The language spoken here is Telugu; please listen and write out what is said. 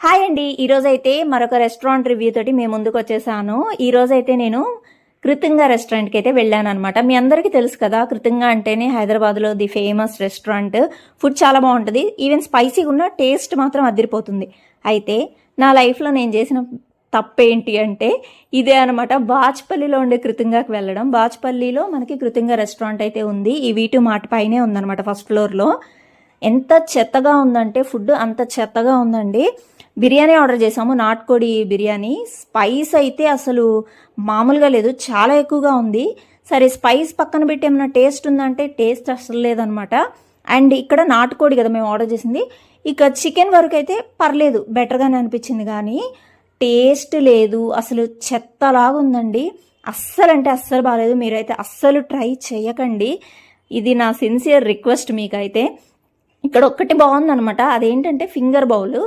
హాయ్ అండి. ఈరోజైతే మరొక రెస్టారెంట్ రివ్యూ తోటి మేము ముందుకు వచ్చేసాను. ఈరోజైతే నేను కృతింగా రెస్టారెంట్కి అయితే వెళ్ళాను అనమాట. మీ అందరికీ తెలుసు కదా, కృతింగా అంటేనే హైదరాబాద్లో ది ఫేమస్ రెస్టారెంట్. ఫుడ్ చాలా బాగుంటుంది, ఈవెన్ స్పైసీగా ఉన్న టేస్ట్ మాత్రం అదిరిపోతుంది. అయితే నా లైఫ్లో నేను చేసిన తప్పేంటి అంటే ఇదే అనమాట, బాచ్పల్లిలో ఉండే కృతింగాకి వెళ్ళడం. బాచ్పల్లిలో మనకి కృతింగా రెస్టారెంట్ అయితే ఉంది, ఈ వీటు మాట పైనే ఉందన్నమాట, ఫస్ట్ ఫ్లోర్లో. ఎంత చెత్తగా ఉందంటే ఫుడ్ అంత చెత్తగా ఉందండి. బిర్యానీ ఆర్డర్ చేసాము, నాటుకోడి బిర్యానీ. స్పైస్ అయితే అసలు మామూలుగా లేదు, చాలా ఎక్కువగా ఉంది. సరే స్పైస్ పక్కన పెట్టి ఏమైనా టేస్ట్ ఉందంటే టేస్ట్ అసలు లేదనమాట. అండ్ ఇక్కడ నాటుకోడి కదా మేము ఆర్డర్ చేసింది, ఇక చికెన్ వరకు అయితే పర్లేదు, బెటర్గానే అనిపించింది, కానీ టేస్ట్ లేదు, అసలు చెత్తలాగా ఉందండి. అస్సలు అంటే అస్సలు బాగాలేదు. మీరైతే అస్సలు ట్రై చేయకండి, ఇది నా సిన్సియర్ రిక్వెస్ట్ మీకైతే. ఇక్కడ ఒక్కటి బాగుందనమాట, అదేంటంటే ఫింగర్ బౌల్.